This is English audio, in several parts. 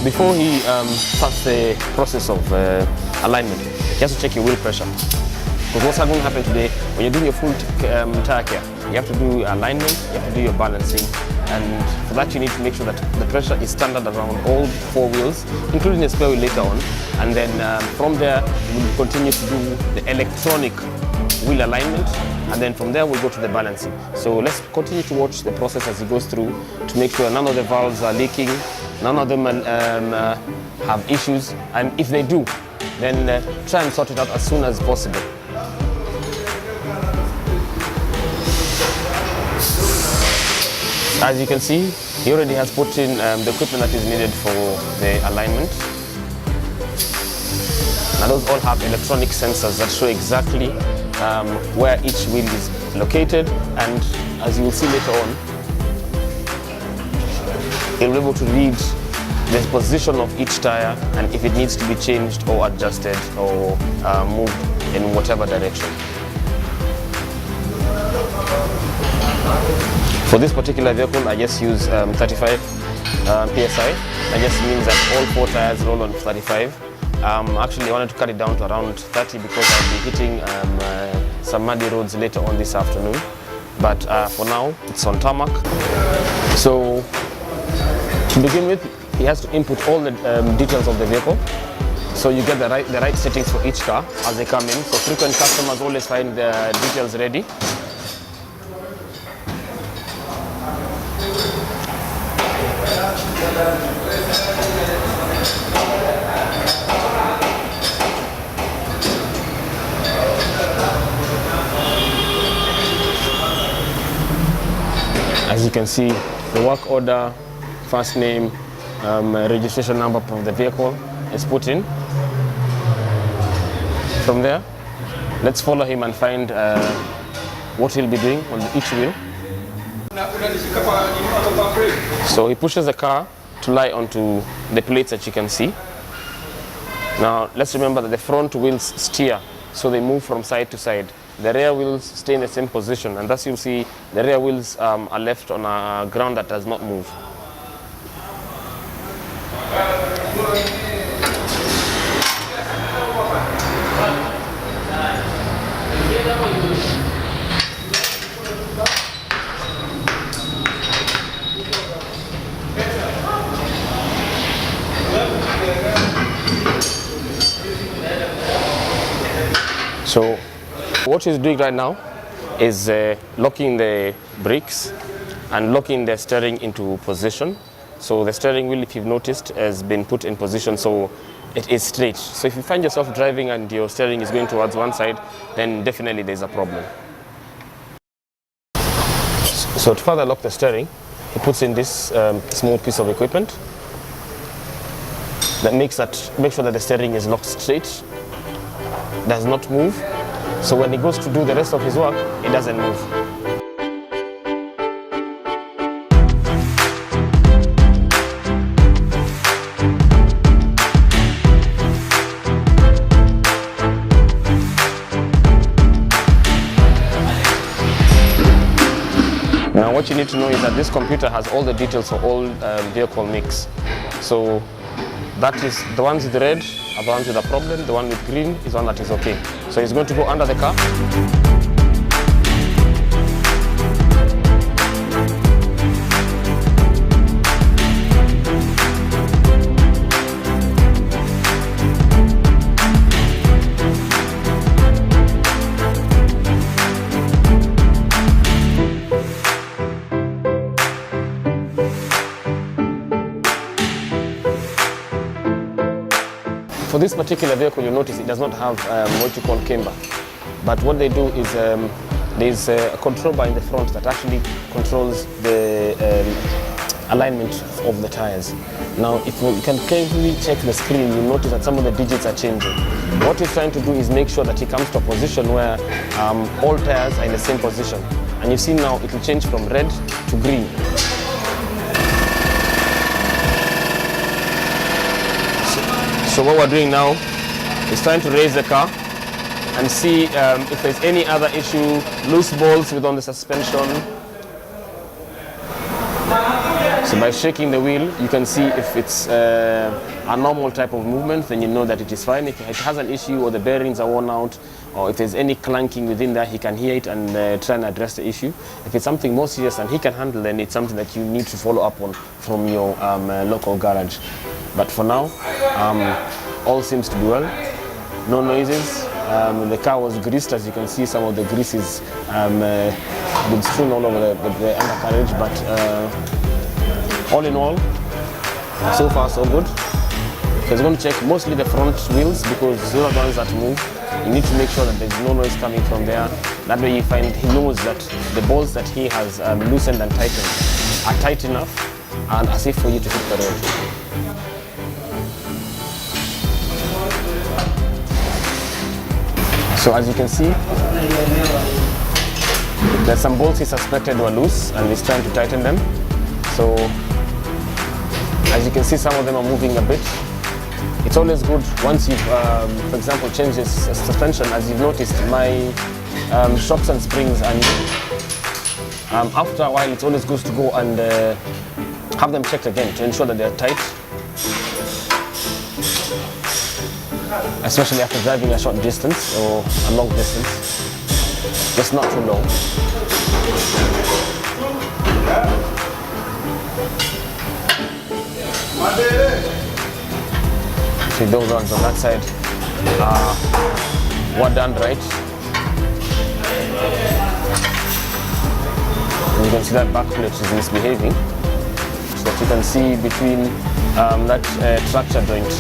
before he starts the process of alignment, he has to check your wheel pressure. Because what's going to happen today, when you're doing your full tire care, you have to do alignment, you have to do your balancing, and for that you need to make sure that the pressure is standard around all four wheels, including the spare wheel later on, and then from there we'll continue to do the electronic wheel alignment, and then from there we'll go to the balancing. So let's continue to watch the process as it goes through to make sure none of the valves are leaking, none of them have issues, and if they do, then try and sort it out as soon as possible. As you can see, he already has put in the equipment that is needed for the alignment. Now those all have electronic sensors that show exactly where each wheel is located, and as you will see later on, you'll be able to read the position of each tire and if it needs to be changed or adjusted or moved in whatever direction. For this particular vehicle, I just use 35 PSI. That just means that all four tires roll on 35. Actually, I wanted to cut it down to around 30 because I'll be hitting some muddy roads later on this afternoon. But for now, it's on tarmac. So, to begin with, he has to input all the details of the vehicle. So you get the right settings for each car as they come in. So frequent customers always find the details ready. As you can see, the work order, first name, registration number of the vehicle is put in. From there, let's follow him and find what he'll be doing on each wheel. So he pushes the car to lie onto the plates that you can see. Now let's remember that the front wheels steer, so they move from side to side. The rear wheels stay in the same position, and thus you'll see the rear wheels are left on a ground that does not move. So what he's doing right now is locking the brakes and locking the steering into position. So the steering wheel, if you've noticed, has been put in position so it is straight. So if you find yourself driving and your steering is going towards one side, then definitely there's a problem. So to further lock the steering, he puts in this small piece of equipment that makes sure that the steering is locked straight, does not move. So when he goes to do the rest of his work, it doesn't move. Now what you need to know is that this computer has all the details for all vehicle mix. So that is the ones with red are the ones with a problem, the one with green is one that is okay. So he's going to go under the car. For this particular vehicle, you'll notice it does not have what you call camber. But what they do is there's a control bar in the front that actually controls the alignment of the tires. Now, if you can carefully check the screen, you'll notice that some of the digits are changing. What he's trying to do is make sure that he comes to a position where all tires are in the same position. And you see now it will change from red to green. So what we're doing now is trying to raise the car and see if there's any other issue, loose bolts within the suspension. So So by shaking the wheel, you can see if it's a normal type of movement, then you know that it is fine. If it has an issue or the bearings are worn out, or if there's any clanking within there, he can hear it and try and address the issue. If it's something more serious and he can handle, then it's something that you need to follow up on from your local garage. But for now, all seems to be well. No noises. The car was greased, as you can see. Some of the grease is been strewn all over the undercarriage, but all in all, so far so good. So it's going to check mostly the front wheels because those are the ones that move. You need to make sure that there's no noise coming from there. That way he knows that the bolts that he has loosened and tightened are tight enough and are safe for you to hit the road. So as you can see, there's some bolts he suspected were loose and he's trying to tighten them. So as you can see, some of them are moving a bit. It's always good once you've, for example, changed this suspension. As you've noticed, my shocks and springs are new. After a while, it's always good to go and have them checked again to ensure that they're tight. Especially after driving a short distance or a long distance, just not too long. See, those ones on that side were done right. And you can see that back plate is misbehaving. So that you can see between that tractor joint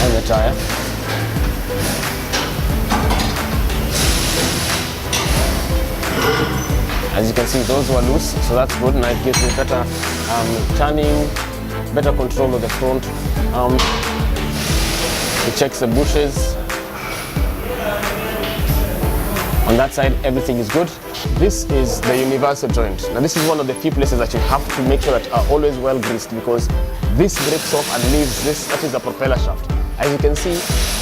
and the tire. As you can see, those were loose, so that's good. Now it gives me better turning, better control of the front. It checks the bushes. On that side, everything is good. This is the universal joint. Now this is one of the few places that you have to make sure that are always well greased because this breaks off and leaves this, that is the propeller shaft. As you can see,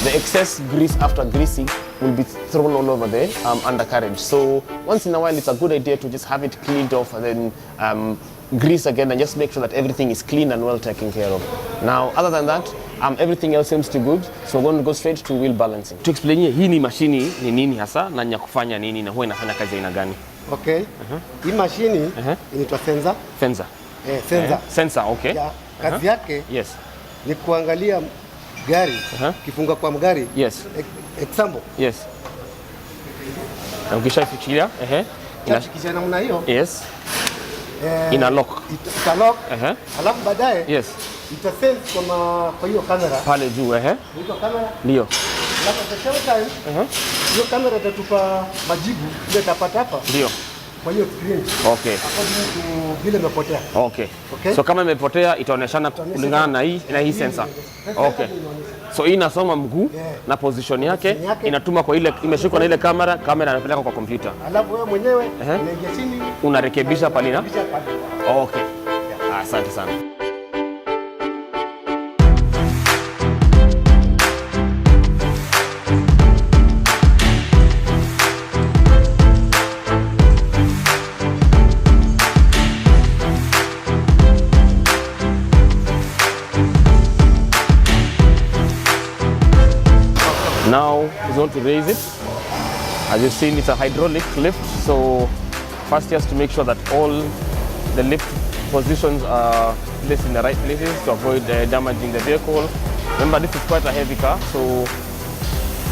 the excess grease after greasing will be thrown all over the undercarriage. So once in a while, it's a good idea to just have it cleaned off and then grease again and just make sure that everything is clean and well taken care of. Now, other than that, everything else seems to be good. So we're going to go straight to wheel balancing. To explain, hii ni mashini ni nini hasa na ya kufanya nini na huwa inafanya kazi aina gani? Okay. Hii mashini inaitwa sensor. Sensor. Sensor. Sensor, okay. Ya, kazi yake yes, ni kuangalia gari, kifunga kwa magari. Yes. Example. Yes. Na ukishafikiria, kisha namna hiyo. Yes. Ina lock. Ita lock. Alafu baadaye. Yes. Ita sense kwa hiyo kamera. Pale juu, hiyo kamera. Ndio. Alafu at the same time, hiyo kamera itatupa majibu ile tapata hapa. Ndio. Kwa hiyo screen. Okay. According to vile imepotea. Okay. So kama imepotea itaoneshana kulingana na hii sensor. Okay. So hii inasoma mguu na position yake inatuma kwa ile imeshikwa na ile kamera inapeleka kwa kompyuta. Alafu wewe mwenyewe unaingia chini unarekebisha palina. Okay. Asante sana. Now he's going to raise it. As you've seen, it's a hydraulic lift, so first he has to make sure that all the lift positions are placed in the right places to avoid damaging the vehicle. Remember, this is quite a heavy car, so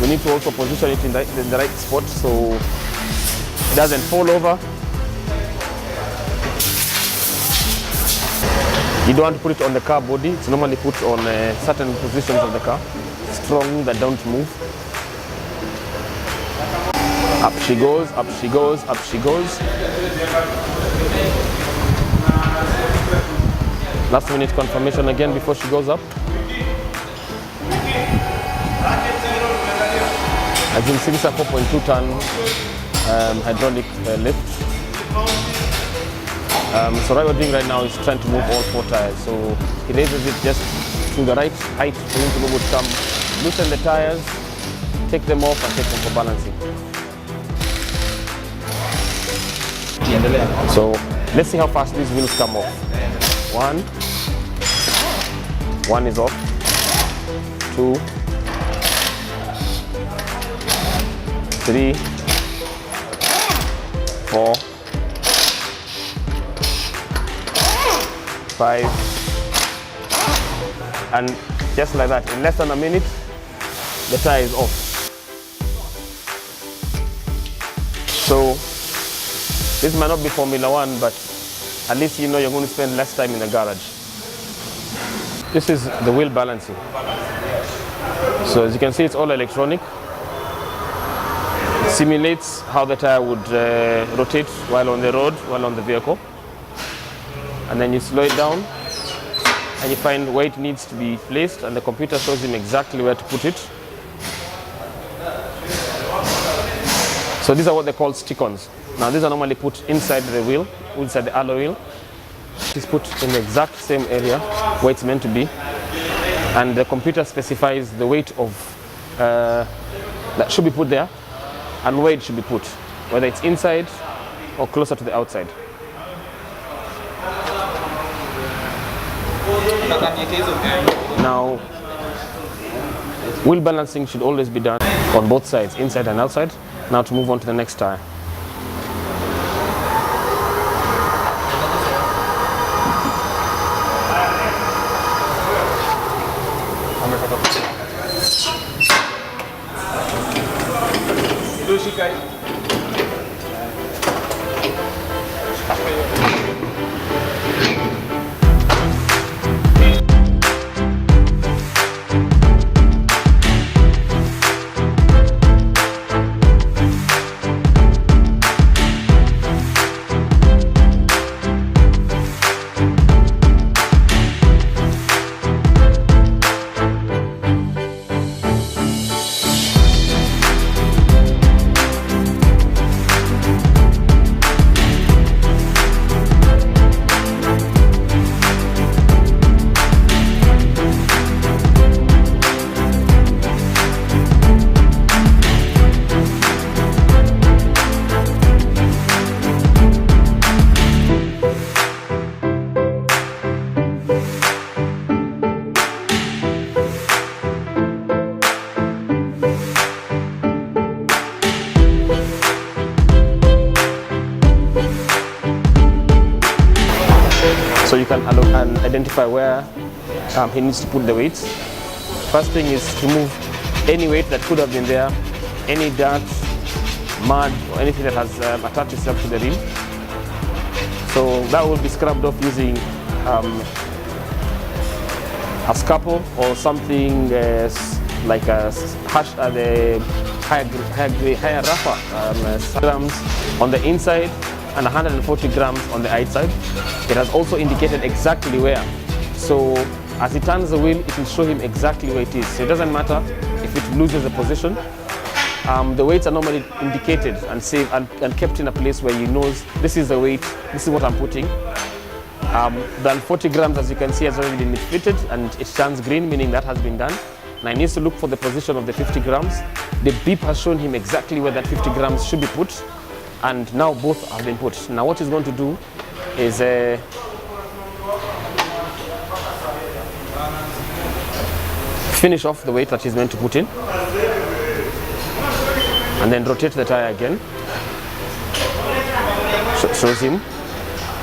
we need to also position it in the right spot so it doesn't fall over. You don't want to put it on the car body. It's normally put on certain positions of the car, strong that don't move. Up she goes, up she goes, up she goes. Last minute confirmation again before she goes up. As you can see, this is a 4.2 ton hydraulic lift. So what we're doing right now is trying to move all 4 tires. So he raises it just to the right height for him to move it, come loosen the tires, take them off and take them for balancing. So let's see how fast these wheels come off. One is off. 2, 3, 4, 5, and just like that, in less than a minute, the tire is off. So this might not be Formula 1, but at least you know you're going to spend less time in the garage. This is the wheel balancing. So as you can see, it's all electronic. It simulates how the tire would rotate while on the road, while on the vehicle. And then you slow it down and you find where it needs to be placed, and the computer shows him exactly where to put it. So these are what they call stick-ons. Now these are normally put inside the wheel, inside the alloy wheel. It is put in the exact same area where it's meant to be, and the computer specifies the weight of that should be put there and where it should be put, whether it's inside or closer to the outside. Now, wheel balancing should always be done on both sides, inside and outside. Now to move on to the next tire. So you can identify where he needs to put the weights. First thing is to remove any weight that could have been there, any dirt, mud, or anything that has attached itself to the rim. So that will be scrubbed off using a scalpel or something like a the higher rougher grams on the inside and 140 grams on the outside. It has also indicated exactly where. So as he turns the wheel, it will show him exactly where it is. So it doesn't matter if it loses a position. The weights are normally indicated and saved and kept in a place where he knows this is the weight, this is what I'm putting. The 40 grams, as you can see, has already been fitted and it turns green, meaning that has been done. Now he needs to look for the position of the 50 grams. The beep has shown him exactly where that 50 grams should be put, and now both have been put. Now what he's going to do is finish off the weight that he's meant to put in, and then rotate the tire again. Shows him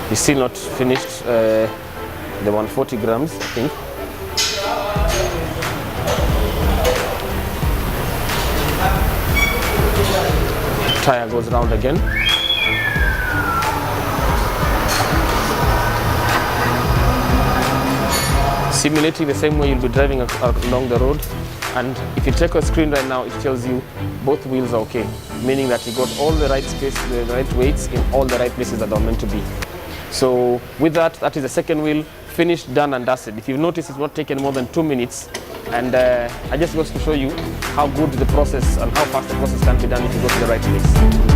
he's still not finished the 140 grams, I think. Tire goes round again. Simulating the same way you'll be driving along the road, and if you check your screen right now, it tells you both wheels are okay, meaning that you got all the right space, the right weights in all the right places that are meant to be. So with that, that is the second wheel finished, done and dusted. If you've noticed, it's not taken more than 2 minutes, and I just goes to show you how good the process and how fast the process can be done if you go to the right place.